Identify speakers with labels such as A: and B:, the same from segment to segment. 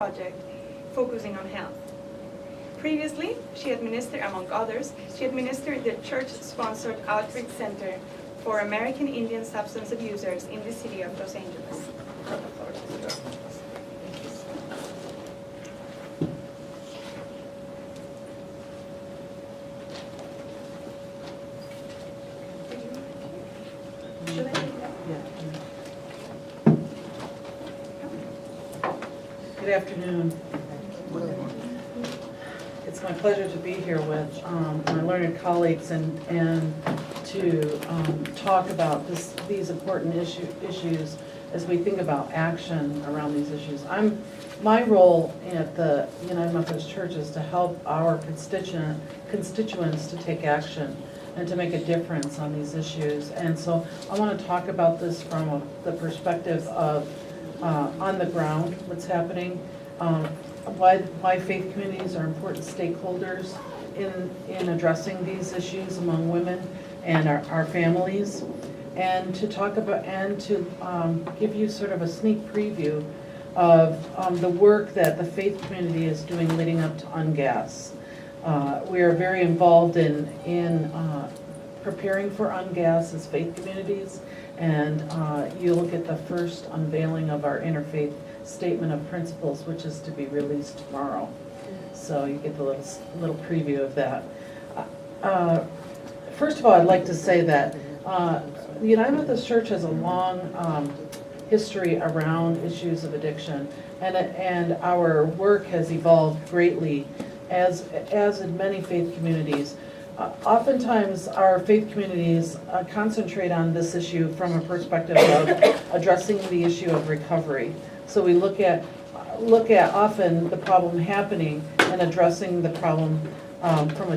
A: project focusing on health. Previously, she administered, among others, she administered the church-sponsored outreach center for American Indian substance abusers in the city of Los Angeles. Should I take it up?
B: Good afternoon. It's my pleasure to be here with my learned colleagues and to talk about these important issues as we think about action around these issues. My role at the United Methodist Church is to help our constituents to take action and to make a difference on these issues. And so I want to talk about this from the perspective of on the ground, what's happening, why faith communities are important stakeholders in addressing these issues among women and our families, and to talk about and to give you sort of a sneak preview of the work that the faith community is doing leading up to UNGAS. We are very involved in preparing for UNGAS as faith communities, and you'll get the first unveiling of our interfaith statement of principles, which is to be released tomorrow. So you get the little preview of that. First of all, I'd like to say that the United Methodist Church has a long history around issues of addiction, and our work has evolved greatly, as in many faith communities. Oftentimes, our faith communities concentrate on this issue from a perspective of addressing the issue of recovery. So we look at often the problem happening and addressing the problem from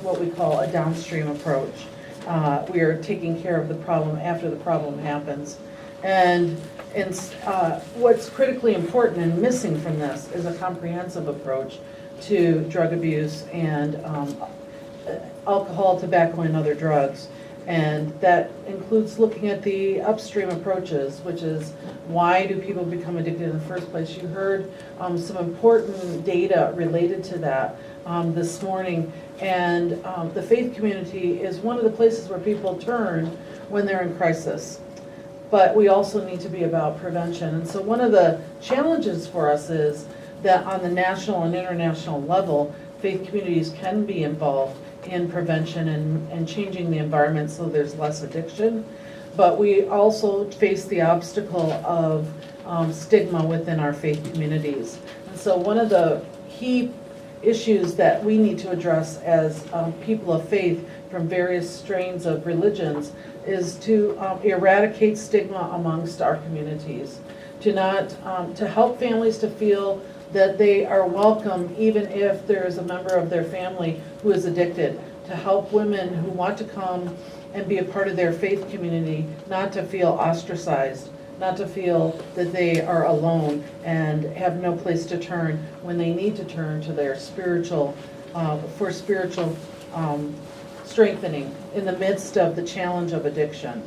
B: what we call a downstream approach. We are taking care of the problem after the problem happens. And what's critically important and missing from this is a comprehensive approach to drug abuse and alcohol, tobacco, and other drugs. And that includes looking at the upstream approaches, which is why do people become addicted in the first place. You heard some important data related to that this morning. And the faith community is one of the places where people turn when they're in crisis. But we also need to be about prevention. And so one of the challenges for us is that on the national and international level, faith communities can be involved in prevention and changing the environment so there's less addiction. But we also face the obstacle of stigma within our faith communities. And so one of the key issues that we need to address as people of faith from various strains of religions is to eradicate stigma amongst our communities, to help families to feel that they are welcome even if there is a member of their family who is addicted, to help women who want to come and be a part of their faith community not to feel ostracized, not to feel that they are alone and have no place to turn when they need to turn to their spiritual strengthening in the midst of the challenge of addiction.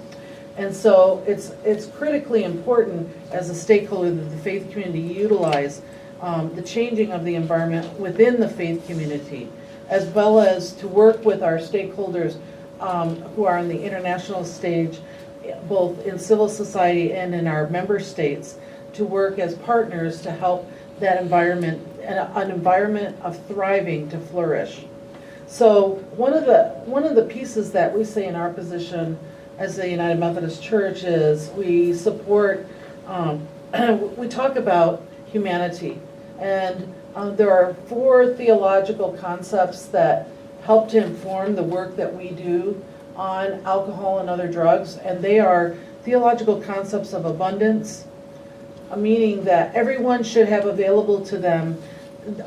B: And so it's critically important as a stakeholder that the faith community utilize the changing of the environment within the faith community, as well as to work with our stakeholders who are on the international stage, both in civil society and in our member states, to work as partners to help that environment, an environment of thriving, to flourish. So one of the pieces that we say in our position as the United Methodist Church is we support, we talk about humanity. And there are 4 theological concepts that help to inform the work that we do on alcohol and other drugs. And they are theological concepts of abundance, meaning that everyone should have available to them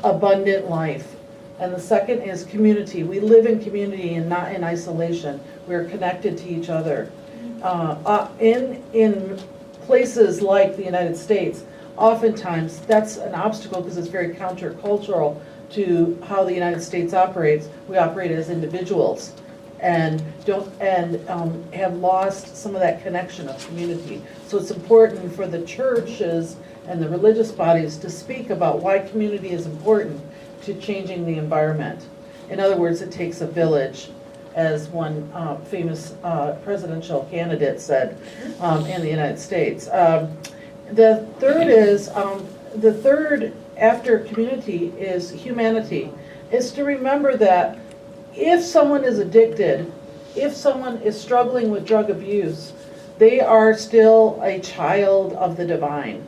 B: abundant life. And the second is community. We live in community and not in isolation. We're connected to each other. In places like the United States, oftentimes that's an obstacle because it's very countercultural to how the United States operates. We operate as individuals. and have lost some of that connection of community. So it's important for the churches and the religious bodies to speak about why community is important to changing the environment. In other words, it takes a village, as one famous presidential candidate said in the United States. The third after community is humanity. Is to remember that if someone is addicted, if someone is struggling with drug abuse, they are still a child of the divine.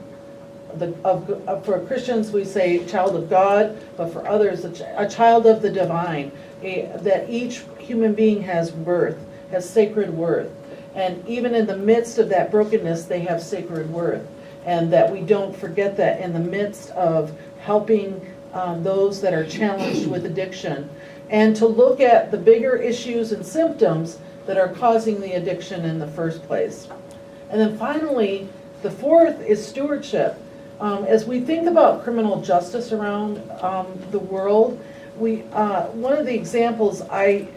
B: For Christians, we say child of God, but for others, a child of the divine. That each human being has worth, has sacred worth. And even in the midst of that brokenness, they have sacred worth. And that we don't forget that in the midst of helping those that are challenged with addiction. And to look at the bigger issues and symptoms that are causing the addiction in the first place. And then finally, the fourth is stewardship. As we think about criminal justice around the world, one of the examples I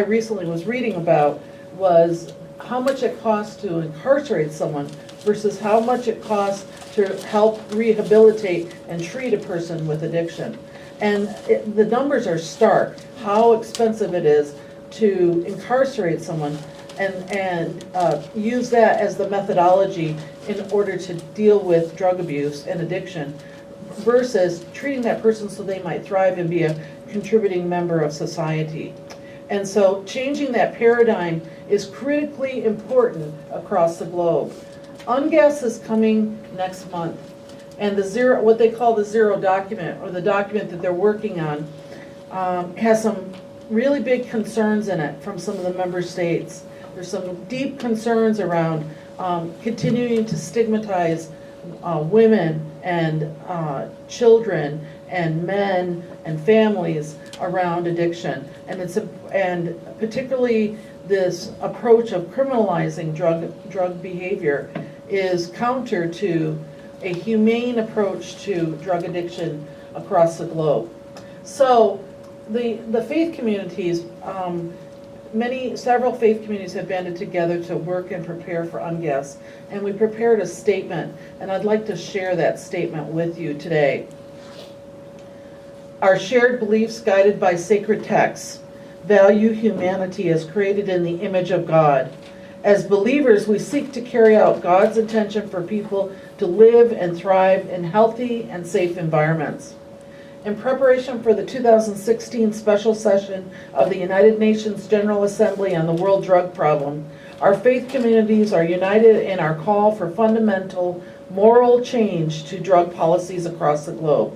B: recently was reading about was how much it costs to incarcerate someone versus how much it costs to help rehabilitate and treat a person with addiction. And the numbers are stark, how expensive it is to incarcerate someone and use that as the methodology in order to deal with drug abuse and addiction versus treating that person so they might thrive and be a contributing member of society. And so changing that paradigm is critically important across the globe. UNGAS is coming next month, and what they call the Zero document, or the document that they're working on, has some really big concerns in it from some of the member states. There's some deep concerns around continuing to stigmatize women and children and men and families around addiction, and particularly this approach of criminalizing drug behavior is counter to a humane approach to drug addiction across the globe. So the faith communities, several faith communities have banded together to work and prepare for UNGAS, and we prepared a statement, and I'd like to share that statement with you today. Our shared beliefs, guided by sacred texts, value humanity as created in the image of God. As believers, we seek to carry out God's intention for people to live and thrive in healthy and safe environments. In preparation for the 2016 special session of the United Nations General Assembly on the World Drug Problem, our faith communities are united in our call for fundamental moral change to drug policies across the globe.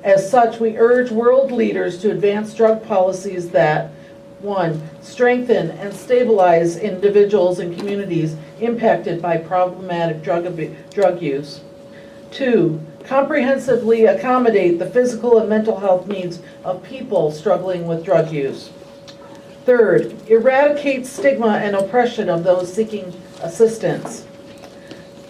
B: As such, we urge world leaders to advance drug policies that, 1, strengthen and stabilize individuals and communities impacted by problematic drug use. 2, comprehensively accommodate the physical and mental health needs of people struggling with drug use. 3rd, eradicate stigma and oppression of those seeking assistance.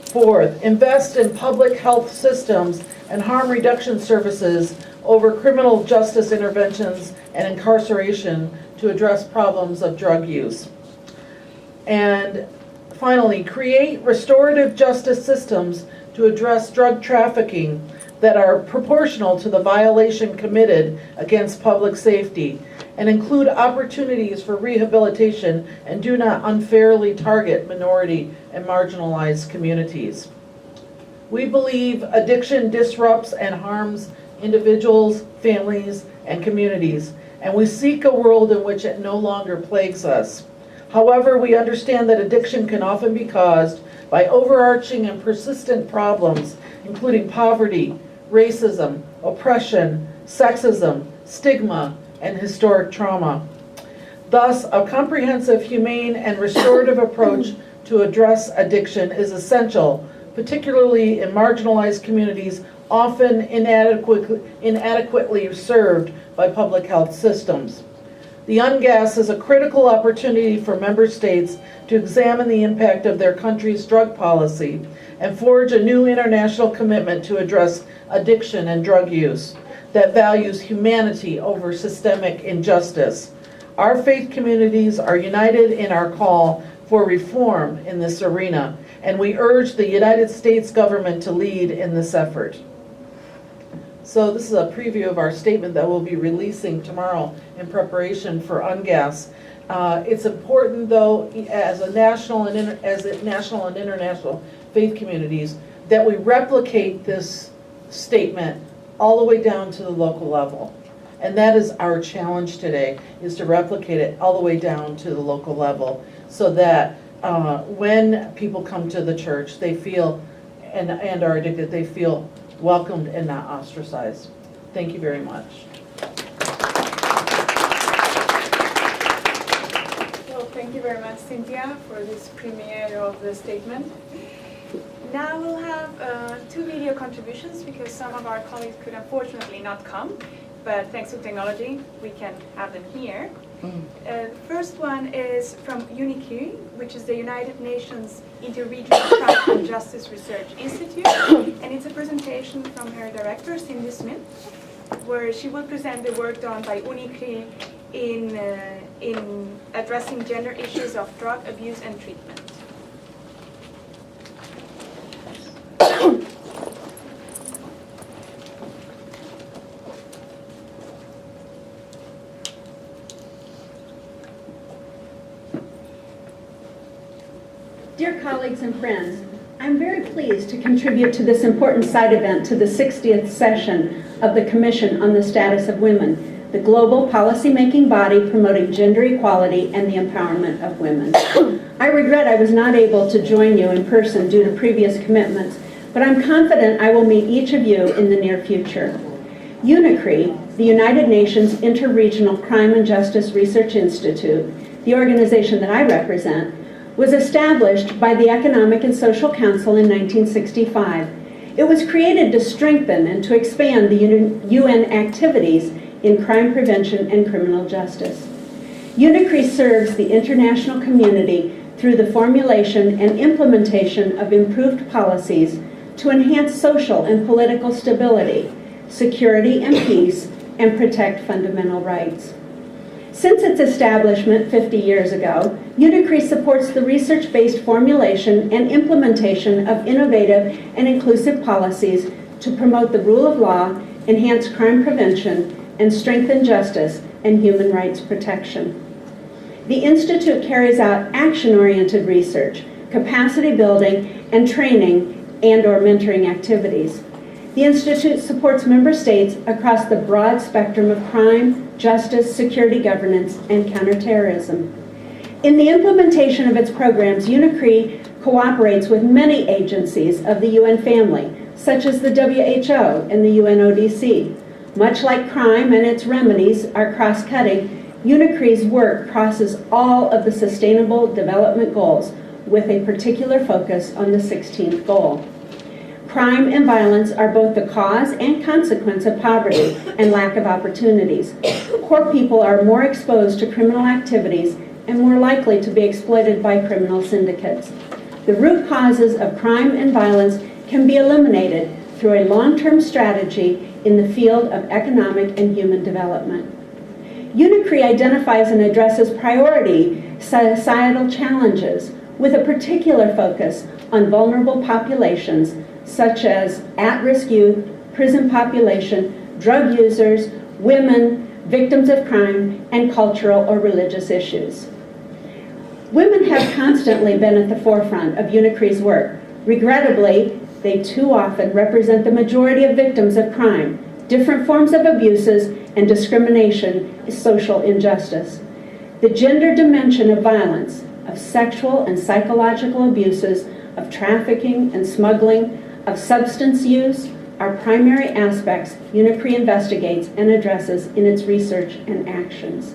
B: 4th, invest in public health systems and harm reduction services over criminal justice interventions and incarceration to address problems of drug use. And finally, create restorative justice systems to address drug trafficking that are proportional to the violation committed against public safety and include opportunities for rehabilitation and do not unfairly target minority and marginalized communities. We believe addiction disrupts and harms individuals, families, and communities, and we seek a world in which it no longer plagues us. However, we understand that addiction can often be caused by overarching and persistent problems, including poverty, racism, oppression, sexism, stigma, and historic trauma. Thus, a comprehensive, humane, and restorative approach to address addiction is essential, particularly in marginalized communities often inadequately served by public health systems. The UNGAS is a critical opportunity for member states to examine the impact of their country's drug policy and forge a new international commitment to address addiction and drug use that values humanity over systemic injustice. Our faith communities are united in our call for reform in this arena, and we urge the United States government to lead in this effort. So this is a preview of our statement that we'll be releasing tomorrow in preparation for UNGAS. It's important, though, as national and international faith communities, that we replicate this statement all the way down to the local level. And that is our challenge today, is to replicate it all the way down to the local level, so that when people come to the church, they feel, and are addicted, they feel welcomed and not ostracized. Thank you very much.
A: Well, thank you very much, Cynthia, for this premiere of the statement. Now we'll have 2 video contributions because some of our colleagues could unfortunately not come, but thanks to technology, we can have them here. The first one is from UNODC, which is the United Nations Interregional Crime and Justice Research Institute, and it's a presentation from her director, Cindy Smith, where she will present the work done by UNODC in addressing gender issues of drug abuse and treatment.
C: Dear colleagues and friends, I'm very pleased to contribute to this important side event to the 60th session of the Commission on the Status of Women, the global policymaking body promoting gender equality and the empowerment of women. I regret I was not able to join you in person due to previous commitments, but I'm confident I will meet each of you in the near future. UNODC, the United Nations Interregional Crime and Justice Research Institute, the organization that I represent, was established by the Economic and Social Council in 1965. It was created to strengthen and to expand the UN activities in crime prevention and criminal justice. UNODC serves the international community through the formulation and implementation of improved policies to enhance social and political stability, security and peace, and protect fundamental rights. Since its establishment 50 years ago, UNODC supports the research-based formulation and implementation of innovative and inclusive policies to promote the rule of law, enhance crime prevention, and strengthen justice and human rights protection. The Institute carries out action-oriented research, capacity building, and training and/or mentoring activities. The Institute supports member states across the broad spectrum of crime, justice, security governance, and counterterrorism. In the implementation of its programs, UNODC cooperates with many agencies of the UN family, such as the WHO and the UNODC. Much like crime and its remedies are cross-cutting, UNODC's work crosses all of the Sustainable Development Goals with a particular focus on the 16th goal. Crime and violence are both the cause and consequence of poverty and lack of opportunities. Poor people are more exposed to criminal activities and more likely to be exploited by criminal syndicates. The root causes of crime and violence can be eliminated through a long-term strategy in the field of economic and human development. UNODC identifies and addresses priority societal challenges with a particular focus on vulnerable populations such as at-risk youth, prison population, drug users, women, victims of crime, and cultural or religious issues. Women have constantly been at the forefront of UNODC's work. Regrettably, they too often represent the majority of victims of crime, different forms of abuses, and discrimination is social injustice. The gender dimension of violence, of sexual and psychological abuses, of trafficking and smuggling, of substance use are primary aspects UNODC investigates and addresses in its research and actions.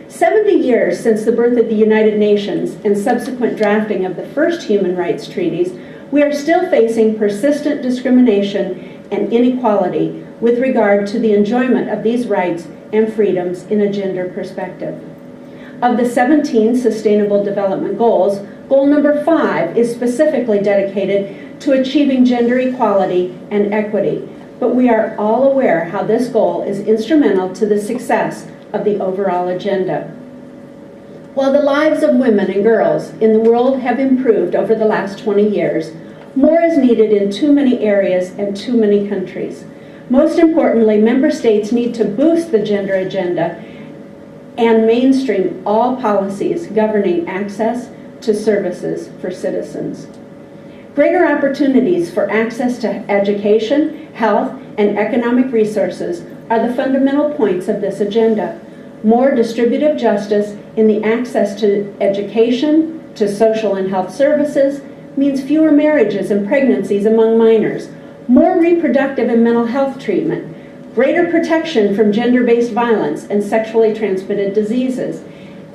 C: 70 years since the birth of the United Nations and subsequent drafting of the first human rights treaties, we are still facing persistent discrimination and inequality with regard to the enjoyment of these rights and freedoms in a gender perspective. Of the 17 Sustainable Development Goals, goal number 5 is specifically dedicated to achieving gender equality and equity, but we are all aware how this goal is instrumental to the success of the overall agenda. While the lives of women and girls in the world have improved over the last 20 years, more is needed in too many areas and too many countries. Most importantly, member states need to boost the gender agenda and mainstream all policies governing access to services for citizens. Greater opportunities for access to education, health, and economic resources are the fundamental points of this agenda. More distributive justice in the access to education, to social and health services, means fewer marriages and pregnancies among minors, more reproductive and mental health treatment, greater protection from gender-based violence and sexually transmitted diseases,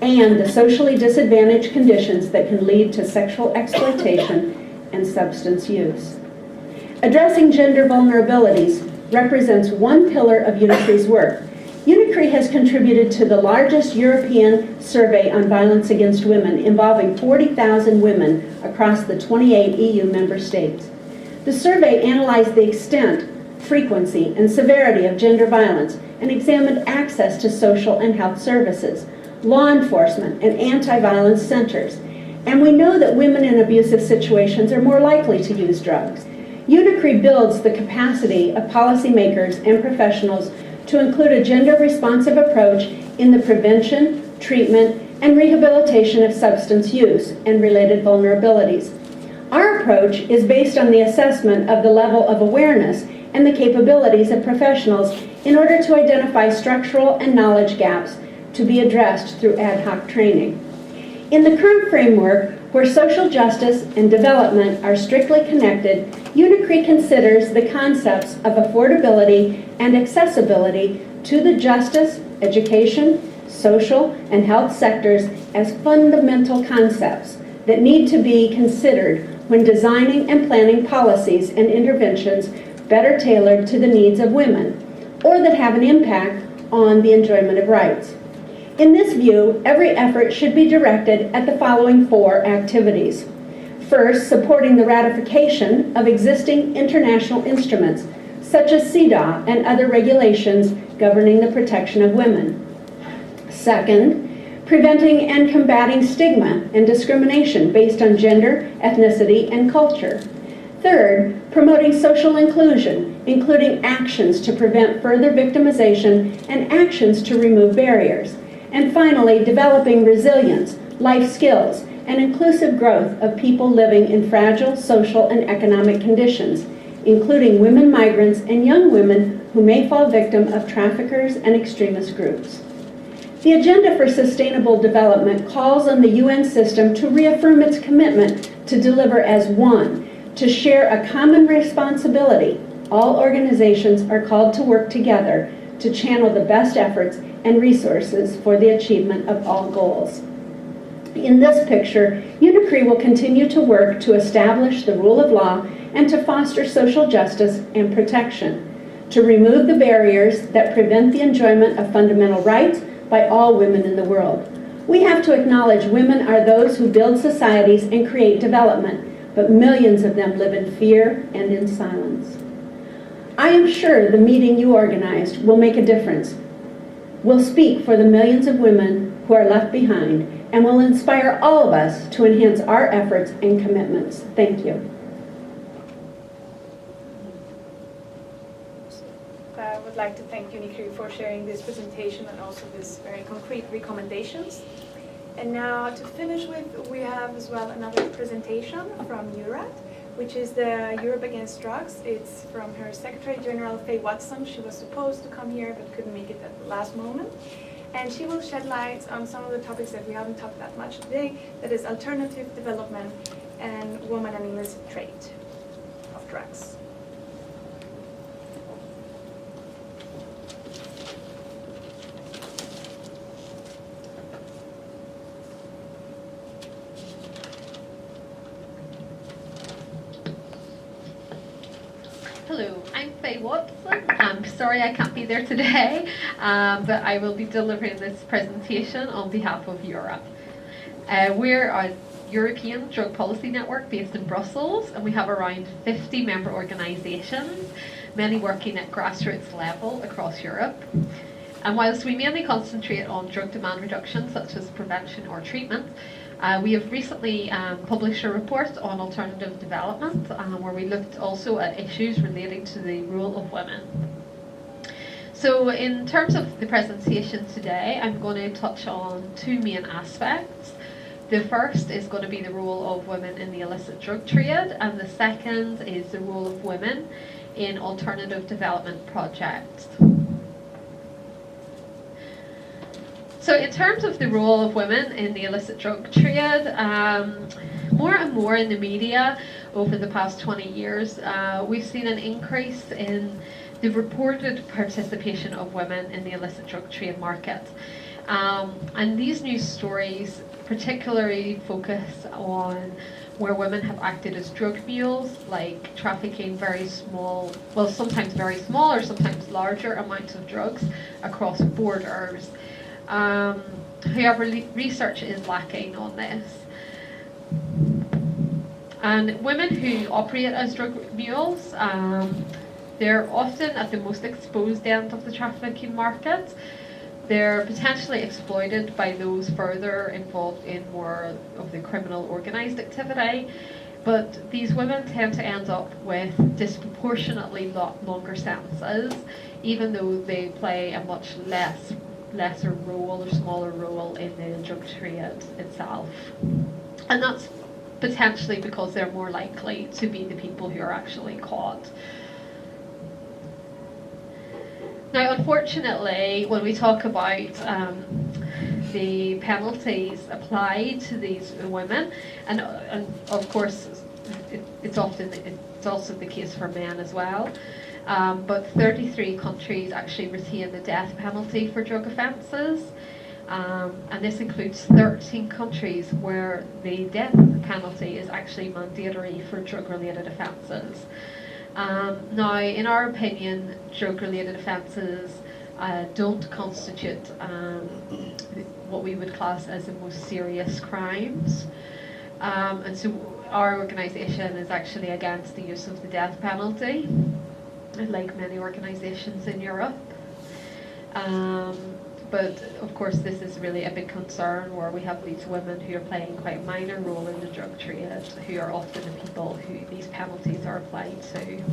C: and the socially disadvantaged conditions that can lead to sexual exploitation and substance use. Addressing gender vulnerabilities represents one pillar of UNICRE's work. UNICRE has contributed to the largest European survey on violence against women, involving 40,000 women across the 28 EU member states. The survey analyzed the extent, frequency, and severity of gender violence and examined access to social and health services, law enforcement, and anti-violence centers. And we know that women in abusive situations are more likely to use drugs. UNICRE builds the capacity of policymakers and professionals to include a gender-responsive approach in the prevention, treatment, and rehabilitation of substance use and related vulnerabilities. Our approach is based on the assessment of the level of awareness and the capabilities of professionals in order to identify structural and knowledge gaps to be addressed through ad hoc training. In the current framework, where social justice and development are strictly connected, UNICRE considers the concepts of affordability and accessibility to the justice, education, social, and health sectors as fundamental concepts that need to be considered when designing and planning policies and interventions better tailored to the needs of women, or that have an impact on the enjoyment of rights. In this view, every effort should be directed at the following 4 activities. First, supporting the ratification of existing international instruments, such as CEDAW and other regulations governing the protection of women. Second, preventing and combating stigma and discrimination based on gender, ethnicity, and culture. Third, promoting social inclusion, including actions to prevent further victimization and actions to remove barriers. And finally, developing resilience, life skills, and inclusive growth of people living in fragile social and economic conditions, including women migrants and young women who may fall victim of traffickers and extremist groups. The Agenda for Sustainable Development calls on the UN system to reaffirm its commitment to deliver as one, to share a common responsibility. All organizations are called to work together to channel the best efforts and resources for the achievement of all goals. In this picture, UNICRE will continue to work to establish the rule of law and to foster social justice and protection, to remove the barriers that prevent the enjoyment of fundamental rights by all women in the world. We have to acknowledge women are those who build societies and create development, but millions of them live in fear and in silence. I am sure the meeting you organized will make a difference, will speak for the millions of women who are left behind, and will inspire all of us to enhance our efforts and commitments. Thank you.
A: I would like to thank UNICRE for sharing this presentation and also these very concrete recommendations. And now to finish with, we have as well another presentation from URAT, which is the Europe Against Drugs. It's from her Secretary General, Faye Watson. She was supposed to come here but couldn't make it at the last moment. And she will shed light on some of the topics that we haven't talked that much today, that is alternative development and woman and illicit trade of drugs.
D: Hello, I'm Faye Watson. I'm sorry I can't be there today, but I will be delivering this presentation on behalf of Europe. We're a European drug policy network based in Brussels, and we have around 50 member organisations, many working at grassroots level across Europe. And whilst we mainly concentrate on drug demand reduction, such as prevention or treatment, we have recently published a report on alternative development, where we looked also at issues relating to the role of women. So in terms of the presentation today, I'm going to touch on two main aspects. The first is going to be the role of women in the illicit drug trade, and the second is the role of women in alternative development projects. So in terms of the role of women in the illicit drug trade, more and more in the media over the past 20 years, we've seen an increase in the reported participation of women in the illicit drug trade market. And these news stories particularly focus on where women have acted as drug mules, like trafficking very small, well, sometimes very small or sometimes larger amounts of drugs across borders. However, research is lacking on this. And women who operate as drug mules, they're often at the most exposed end of the trafficking market. They're potentially exploited by those further involved in more of the criminal organised activity, but these women tend to end up with disproportionately longer sentences, even though they play a much lesser role or smaller role in the drug trade itself. And that's potentially because they're more likely to be the people who are actually caught. Now, unfortunately, when we talk about the penalties applied to these women, and of course, it's also the case for men as well. But 33 countries actually retain the death penalty for drug offences, and this includes 13 countries where the death penalty is actually mandatory for drug-related offences. Now, in our opinion, drug-related offences don't constitute what we would class as the most serious crimes. And so our organisation is actually against the use of the death penalty, like many organisations in Europe. But of course, this is really a big concern where we have these women who are playing quite a minor role in the drug trade, who are often the people who these penalties are applied to.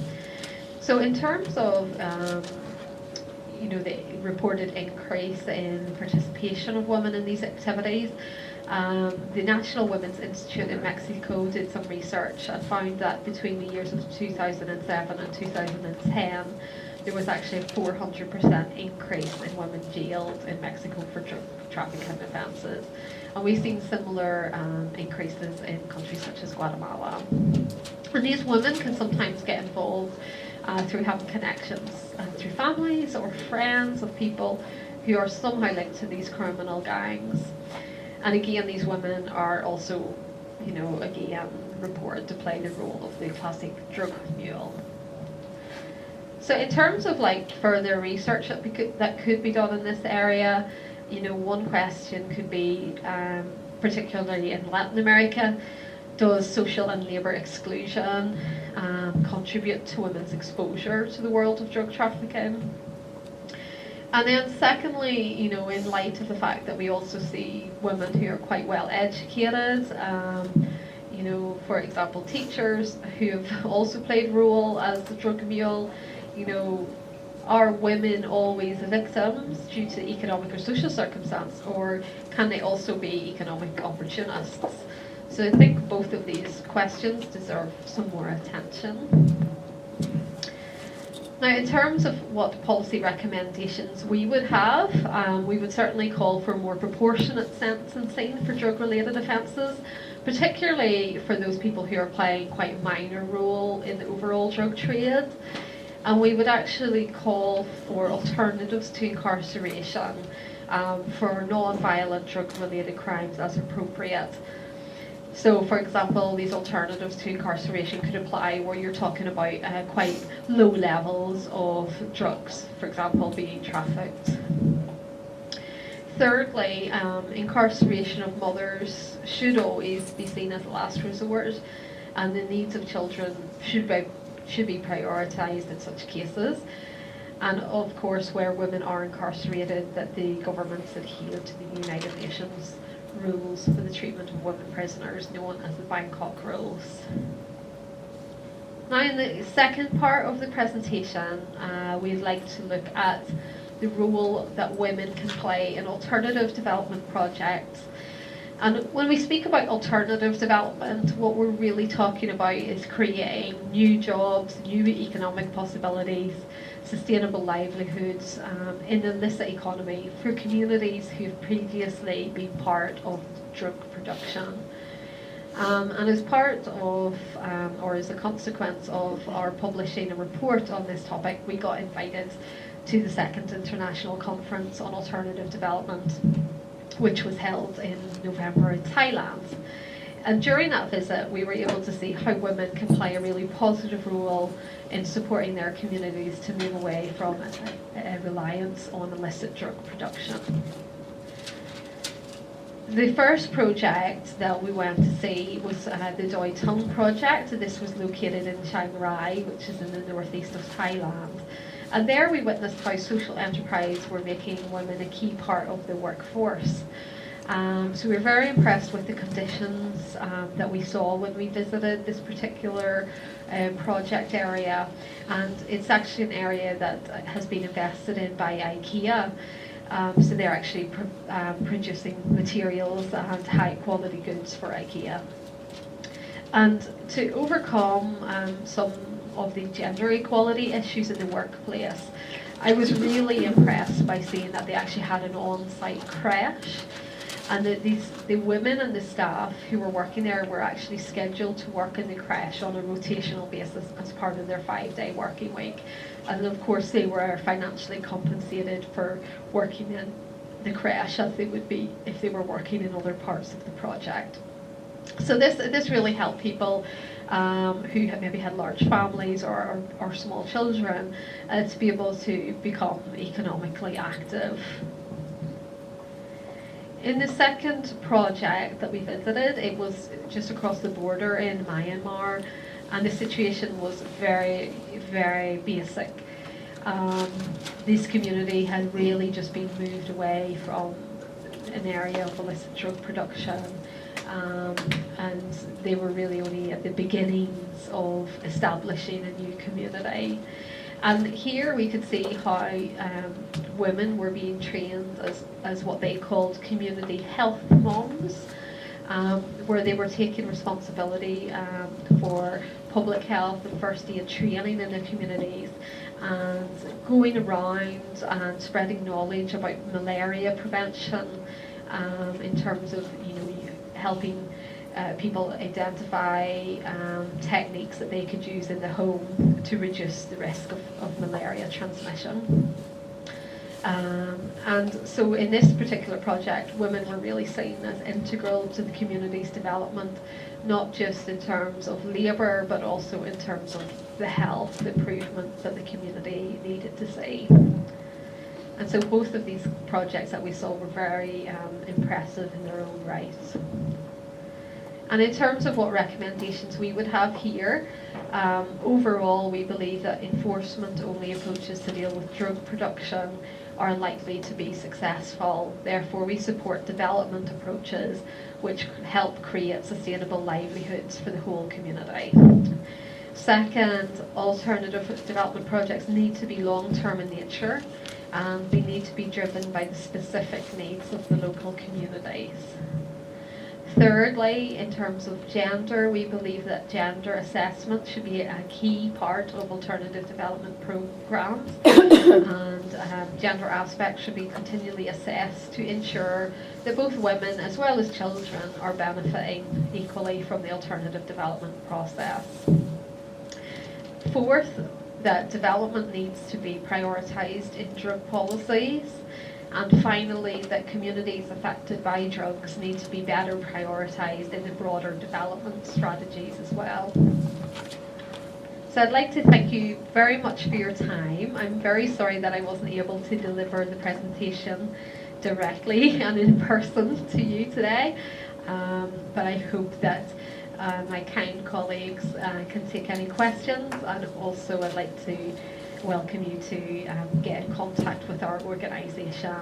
D: So in terms of the reported increase in participation of women in these activities, the National Women's Institute in Mexico did some research and found that between the years of 2007 and 2010, there was actually a 400% increase in women jailed in Mexico for drug trafficking offences. And we've seen similar increases in countries such as Guatemala. And these women can sometimes get involved through having connections through families or friends of people who are somehow linked to these criminal gangs. And again, these women are also, again, reported to play the role of the classic drug mule. So in terms of further research that could be done in this area, one question could be, particularly in Latin America, does social and labour exclusion contribute to women's exposure to the world of drug trafficking? And then secondly, in light of the fact that we also see women who are quite well educated, for example, teachers who have also played a role as the drug mule, are women always victims due to economic or social circumstance, or can they also be economic opportunists? So I think both of these questions deserve some more attention. Now, in terms of what policy recommendations we would have, we would certainly call for more proportionate sentencing for drug-related offences, particularly for those people who are playing quite a minor role in the overall drug trade. And we would actually call for alternatives to incarceration for non-violent drug-related crimes as appropriate. So, for example, these alternatives to incarceration could apply where you're talking about quite low levels of drugs, for example, being trafficked. Thirdly, incarceration of mothers should always be seen as a last resort, and the needs of children should be prioritised in such cases. and of course where women are incarcerated, that the governments adhere to the United Nations rules for the treatment of women prisoners, known as the Bangkok Rules. Now in the second part of the presentation, we'd like to look at the role that women can play in alternative development projects. And when we speak about alternative development, what we're really talking about is creating new jobs, new economic possibilities, sustainable livelihoods in the illicit economy for communities who've previously been part of drug production. And as part of, or as a consequence of our publishing a report on this topic, we got invited to the second International Conference on Alternative Development, which was held in November in Thailand. And during that visit, we were able to see how women can play a really positive role in supporting their communities to move away from a reliance on illicit drug production. The first project that we went to see was the Doi Tung project. This was located in Chiang Rai, which is in the northeast of Thailand. And there we witnessed how social enterprise were making women a key part of the workforce. So we were very impressed with the conditions that we saw when we visited this particular project area. And it's actually an area that has been invested in by IKEA. So they're actually producing materials and high quality goods for IKEA. And to overcome some of the gender equality issues in the workplace, I was really impressed by seeing that they actually had an on-site creche, and that the women and the staff who were working there were actually scheduled to work in the creche on a rotational basis as part of their 5-day working week. And of course they were financially compensated for working in the creche as they would be if they were working in other parts of the project. So this really helped people who maybe had large families or small children to be able to become economically active. In the second project that we visited, it was just across the border in Myanmar, and the situation was very, very basic. This community had really just been moved away from an area of illicit drug production. And they were really only at the beginnings of establishing a new community. And here we could see how women were being trained as what they called community health moms, where they were taking responsibility for public health and first aid training in the communities, and going around and spreading knowledge about malaria prevention in terms of, helping people identify techniques that they could use in the home to reduce the risk of malaria transmission. And so in this particular project, women were really seen as integral to the community's development, not just in terms of labour, but also in terms of the health improvements that the community needed to see. And so both of these projects that we saw were very impressive in their own right. And in terms of what recommendations we would have here, overall we believe that enforcement-only approaches to deal with drug production are unlikely to be successful. Therefore, we support development approaches which help create sustainable livelihoods for the whole community. Second, alternative development projects need to be long-term in nature, and they need to be driven by the specific needs of the local communities. Thirdly, in terms of gender, we believe that gender assessment should be a key part of alternative development programs, and gender aspects should be continually assessed to ensure that both women as well as children are benefiting equally from the alternative development process. Fourth, that development needs to be prioritised in drug policies. And finally, that communities affected by drugs need to be better prioritised in the broader development strategies as well. So I'd like to thank you very much for your time. I'm very sorry that I wasn't able to deliver the presentation directly and in person to you today, but I hope that my kind colleagues can take any questions, and also I'd like to welcome you to get in contact with our organisation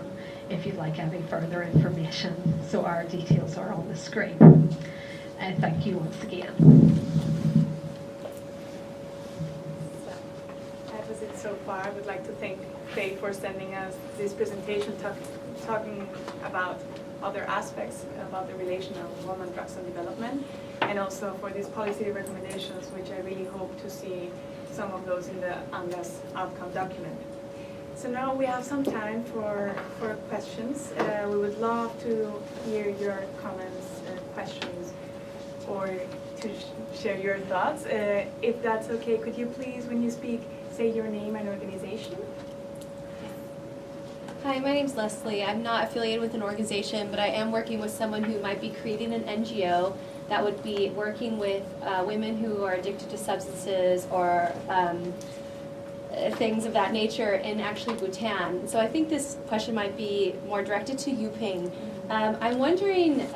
D: if you'd like any further information. So our details are on the screen. Thank you once again.
A: That was it so far. I would like to thank Faye for sending us this presentation talking about other aspects about the relation of women, drugs, and development, and also for these policy recommendations, which I really hope to see some of those in the UNODC outcome document. So now we have some time for questions. We would love to hear your comments, questions, or to share your thoughts. If that's okay, could you please, when you speak, say your name and organization?
E: Hi, my name's Leslie. I'm not affiliated with an organization, but I am working with someone who might be creating an NGO that would be working with women who are addicted to substances or things of that nature in actually Bhutan. So I think this question might be more directed to Yuping. I'm wondering,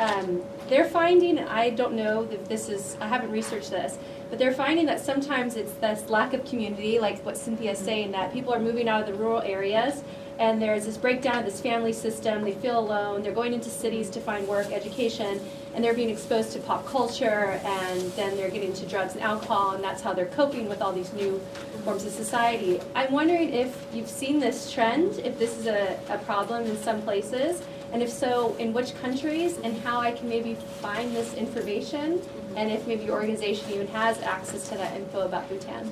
E: they're finding, I don't know if this is, I haven't researched this, but they're finding that sometimes it's this lack of community, like what Cynthia is saying, that people are moving out of the rural areas and there's this breakdown of this family system, they feel alone, they're going into cities to find work, education, and they're being exposed to pop culture, and then they're getting to drugs and alcohol, and that's how they're coping with all these new forms of society. I'm wondering if you've seen this trend, if this is a problem in some places, and if so, in which countries, and how I can maybe find this information, and if maybe your organization even has access to that info about Bhutan.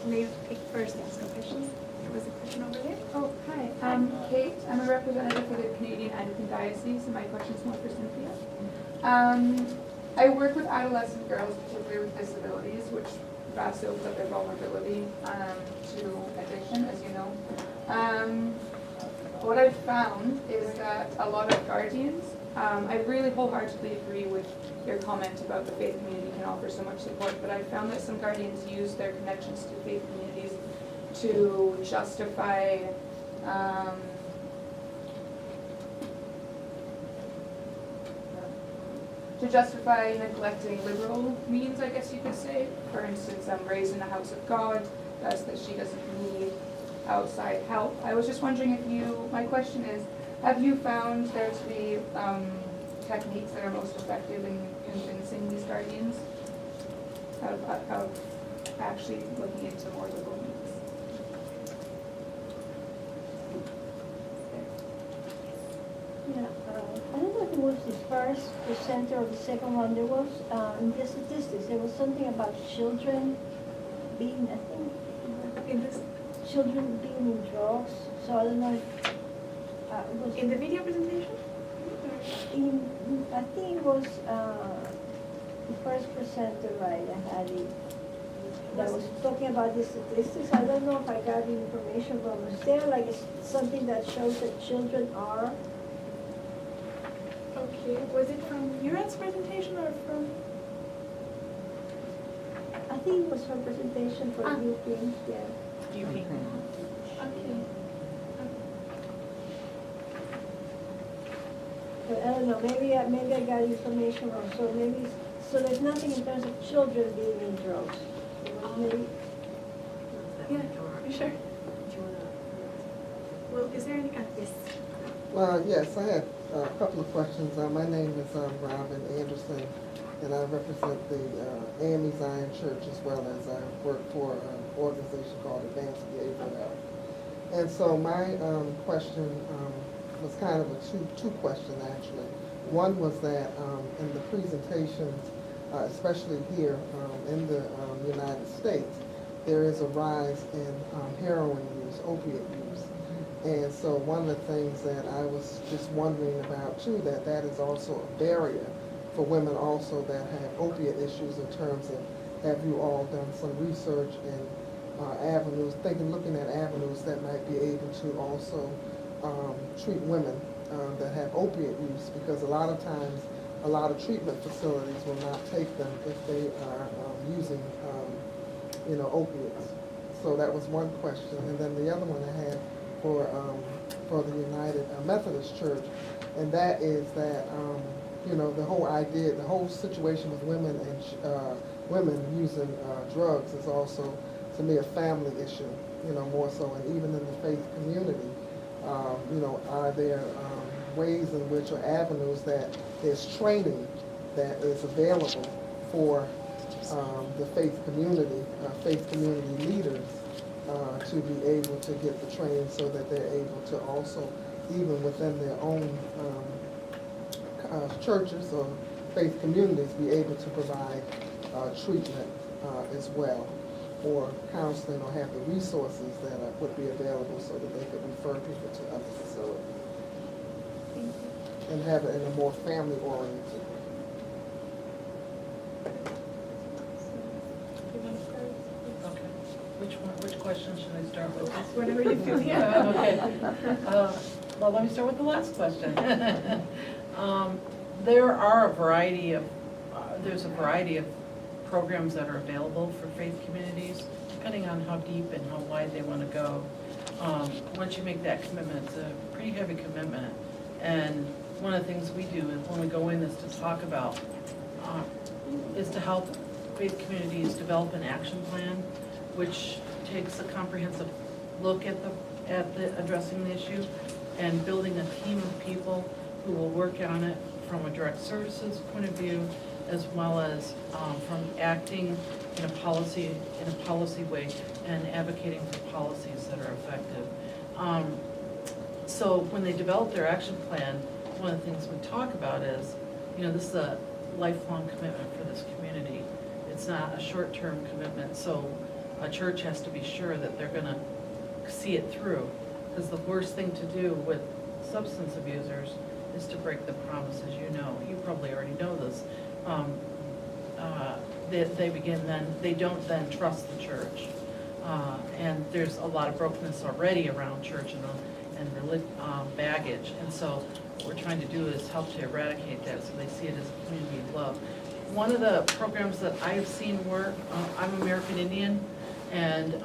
A: Maybe pick first and ask some questions. There was a question over there.
F: Oh, hi. I'm Kate. I'm a representative for the Canadian Anglican Diocese, and my question is more for Cynthia. I work with adolescent girls, particularly with disabilities, which vastly opens up their vulnerability to addiction, as you know. What I've found is that a lot of guardians, I really wholeheartedly agree with your comment about the faith community can offer so much support, but I've found that some guardians use their connections to faith communities to justify neglecting liberal means, I guess you could say. For instance, I'm raised in the house of God, thus that she doesn't need outside help. I was just wondering if you, my question is, have you found there to be techniques that are most effective in convincing these guardians of actually looking into more liberal means?
G: Yeah, I don't know if it was the first presenter or the second one. There was, in the statistics, there was something about children being, I think,
A: In this,
G: children being in drugs. So I don't know if it was
A: in the video presentation?
G: I think it was the first presenter, right? I had it. That was talking about the statistics. I don't know if I got the information from. Is there like something that shows that children are?
A: Okay. Was it from Murat's presentation or from?
G: I think it was her presentation for UP. Yeah.
A: Okay.
G: But I don't know. Maybe I got information wrong. So there's nothing in terms of children being in drugs. It was maybe.
A: Yeah. You sure? Well, is there any? Yes.
H: Well, yes, I had a couple of questions. My name is Robin Anderson, and I represent the AME Zion Church, as well as I work for an organization called Advanced Behavioral Health. And so my question was kind of a two question, actually. One was that in the presentations, especially here in the United States, there is a rise in heroin use, opiate use. And so one of the things that I was just wondering about too, that is also a barrier for women also that have opiate issues, in terms of, have you all done some research in avenues, looking at avenues that might be able to also treat women that have opiate use, because a lot of times a lot of treatment facilities will not take them if they are using opiates. So that was one question. And then the other one I had for the United Methodist Church, and that is that the whole idea, the whole situation with women and women using drugs is also to me, a family issue, more so, and even in the faith community, are there ways in which, or avenues that there's training that is available for the faith community leaders to be able to get the training so that they're able to also, even within their own churches or faith communities, be able to provide treatment as well, or counseling, or have the resources that would be available so that they could refer people to other facilities. And have it in a more family-oriented way.
B: Okay. Which question should I start with?
A: Whenever you feel,
B: Okay. Well, let me start with the last question. There are a variety of, there's a variety of programs that are available for faith communities, depending on how deep and how wide they want to go. Once you make that commitment, it's a pretty heavy commitment. And one of the things we do is when we go in is to talk about, is to help faith communities develop an action plan, which takes a comprehensive look at addressing the issue and building a team of people who will work on it from a direct services point of view, as well as from acting in a policy way and advocating for policies that are effective. So when they develop their action plan, one of the things we talk about is, this is a lifelong commitment for this community. It's not a short-term commitment, so a church has to be sure that they're gonna see it through. Because the worst thing to do with substance abusers is to break the promise, as you know. You probably already know this. They don't then trust the church. And there's a lot of brokenness already around church and baggage. And so what we're trying to do is help to eradicate that so they see it as a community of love. One of the programs that I have seen work, I'm American Indian, and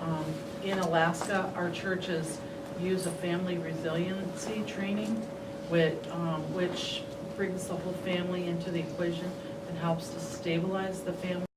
B: in Alaska, our churches use a family resiliency training, which brings the whole family into the equation and helps to stabilize the family.